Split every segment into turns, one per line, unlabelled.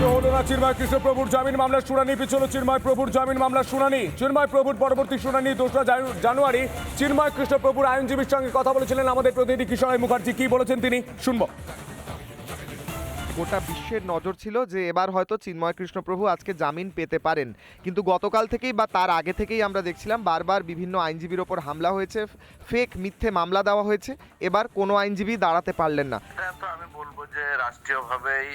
হলো না চিন্ময় কৃষ্ণপ্রভুর জামিন মামলার শুনানি পিছল চিন্ময় প্রভুর জামিন মামলার শুনানি। চিন্ময় প্রভুর পরবর্তী শুনানি 2রা জানুয়ারি। চিন্ময় কৃষ্ণপ্রভুর আইনজীবীর সঙ্গে কথা বলেছিলেন আমাদের প্রতিনিধি কিশোর মুখার্জি। কি বলেছেন তিনি শুনবো।
গোটা বিশ্বের নজর ছিল যে এবার হয়তো চিন্ময় কৃষ্ণপ্রভু আজকে জামিন পেতে পারেন, কিন্তু গতকাল থেকেই বা তার আগে থেকেই আমরা দেখছিলাম বারবার বিভিন্ন আইনজীবীর ওপর হামলা হয়েছে, ফেক মিথ্যে মামলা দেওয়া হয়েছে। এবার কোনো আইনজীবী দাঁড়াতে পারলেন না।
এটা তো আমি বলবো যে রাষ্ট্রীয়ভাবেই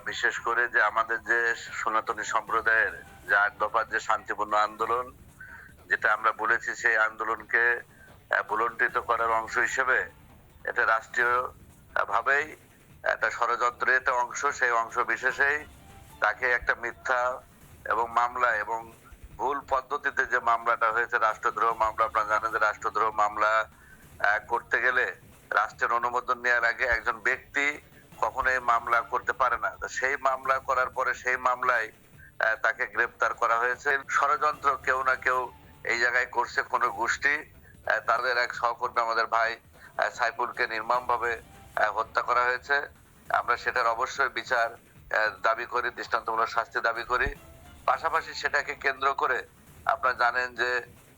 বিশেষ করে যে আমাদের যে সনাতনী সম্প্রদায়ের যে 8 দফার যে শান্তিপূর্ণ আন্দোলন, যেটা আমরা বলেছি, সেই আন্দোলনকে ভুলণ্ঠিত করার অংশ হিসেবে এটা রাষ্ট্রীয় ভাবেই একটা ষড়যন্ত্রের একটা অংশ, সেই অংশ বিশেষেই তাকে একটা মিথ্যা এবং মামলা এবং ভুল পদ্ধতিতে যে মামলাটা হয়েছে রাষ্ট্রদ্রোহ মামলা। আপনারা জানেন যে রাষ্ট্রদ্রোহ মামলা করতে গেলে রাষ্ট্রের অনুমোদন নেওয়ার আগে একজন ব্যক্তি কখনোই মামলা করতে পারে না। সেই মামলা করার পরে সেই মামলায় তাকে গ্রেপ্তার করা হয়েছে। ষড়যন্ত্র কেউ না কেউ এই জায়গায় করছে, কোনো গোষ্ঠী। তাদের এক সহকর্মী আমাদের ভাই সাইফুলকে নির্মমভাবে হত্যা করা হয়েছে। আমরা সেটার অবশ্যই বিচার দাবি করি, দৃষ্টান্তমূলক শাস্তি দাবি করি। পাশাপাশি সেটাকে কেন্দ্র করে আপনারা জানেন যে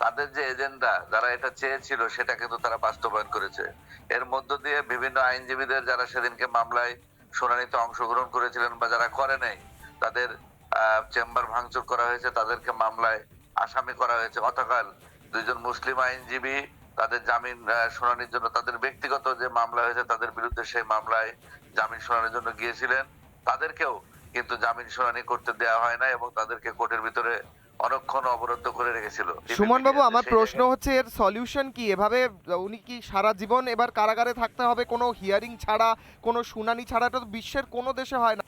তাদের যে এজেন্ডা, যারা এটা চেয়েছিল সেটা কিন্তু তারা বাস্তবায়ন করেছে। এর মধ্য দিয়ে বিভিন্ন আইনজীবীদের যারা সেদিনকে মামলায় শুনানিতে অংশগ্রহণ করেছিলেন বা যারা করে নাই, তাদের চেম্বার ভাঙচুর করা হয়েছে, তাদেরকে মামলায় আসামি করা হয়েছে। গতকাল 2 জন মুসলিম আইনজীবী তাদের জামিন শুনানির জন্য, তাদের ব্যক্তিগত যে মামলা হয়েছে তাদের বিরুদ্ধে সেই মামলায় জামিন শুনানির জন্য গিয়েছিলেন। তাদেরকেও কিন্তু জামিন শুনানি করতে দেওয়া হয় না এবং তাদেরকে কোর্টের ভিতরে অনেকক্ষণ অবরুদ্ধ করে রেখেছিল।
সুমন বাবু, আমার প্রশ্ন হচ্ছে এর সলিউশন কি? এভাবে উনি কি সারা জীবন এবার কারাগারে থাকতে হবে, কোনো হিয়ারিং ছাড়া, কোনো শুনানি ছাড়া? এটা তো বিশ্বের কোনো দেশে হয় না।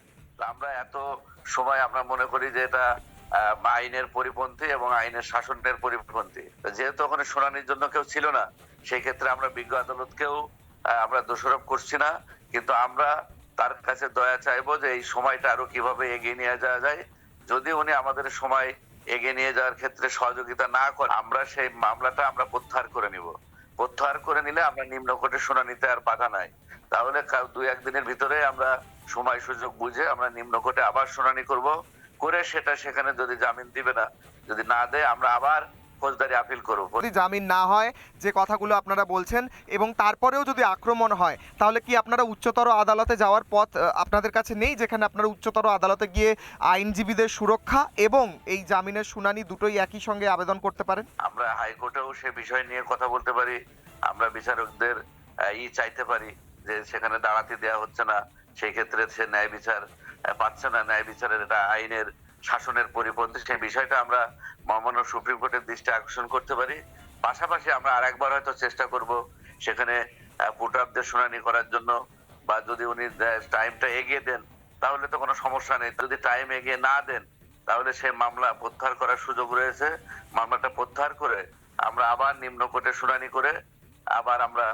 আমরা এত সময় আমরা মনে করি যে এটা আইনের পরিপন্থী এবং আইনের শাসনের পরিপন্থী। যেহেতু ওখানে শুনানির জন্য কেউ ছিল না, সেই ক্ষেত্রে আমরা বিজ্ঞ আদালতকেও আমরা দোষারোপ করছি না, কিন্তু আমরা তার কাছে দয়া চাইবো যে এই সময়টা আরো কিভাবে এগিয়ে নিয়ে যাওয়া যায়। যদি উনি আমাদের সময় এগিয়ে নিয়ে যাওয়ার ক্ষেত্রে সহযোগিতা না করে, আমরা সেই মামলাটা আমরা প্রত্যাহার করে নিব। প্রত্যাহার করে নিলে আমরা নিম্ন কোর্টের শুনানিতে আর বাধা নাই। তাহলে 2-1 দিনের ভিতরে আমরা সময় সুযোগ বুঝে আমরা নিম্ন কোর্টে আবার শুনানি করব, করে সেটা সেখানে যদি জামিন দিবে না, যদি না দেয়, আমরা আবার ফৌজদারি আপিল করব।
যদি জামিন না হয়, যে কথাগুলো আপনারা বলছেন, এবং তারপরেও যদি আক্রমণ হয়, তাহলে কি আপনারা উচ্চতর আদালতে যাওয়ার পথ আপনাদের কাছে নেই, যেখানে আপনারা উচ্চতর আদালতে গিয়ে আইনজীবীদের সুরক্ষা এবং এই জামিনের শুনানি দুটোই একই সঙ্গে আবেদন করতে পারেন?
আমরা হাইকোর্টেও সে বিষয় নিয়ে কথা বলতে পারি। আমরা বিচারকদের চাইতে পারি যে সেখানে দাঁড়াতে দেওয়া হচ্ছে না, সেই ক্ষেত্রে সে ন্যায় বিচার পাচ্ছে না, ন্যায় বিচারের এটা আইনের শাসনের পরিপন্থী, সেই বিষয়টা আমরা মহামান্য সুপ্রিম কোর্টের দৃষ্টি আকর্ষণ করতে পারি। পাশাপাশি আমরা আরেকবার হয়তো চেষ্টা করব সেখানে পুটআপদের শুনানি করার জন্য, বা যদি উনি টাইমটা এগিয়ে দেন তাহলে তো কোনো সমস্যা নেই। যদি টাইম এগিয়ে না দেন তাহলে সেই মামলা প্রত্যাহার করার সুযোগ রয়েছে। মামলাটা প্রত্যাহার করে আমরা আবার নিম্ন কোর্টে শুনানি করে আবার আমরা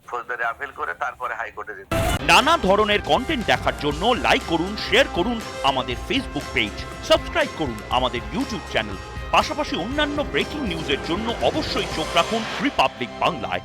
ফৌজদারি আপিল করে তারপরে হাইকোর্টে যেতে।
নানা ধরনের কন্টেন্ট দেখার জন্য লাইক করুন, শেয়ার করুন আমাদের ফেসবুক পেজ, সাবস্ক্রাইব করুন আমাদের ইউটিউব চ্যানেল। পাশাপাশি অন্যান্য ব্রেকিং নিউজের জন্য অবশ্যই চোখ রাখুন রিপাবলিক বাংলায়।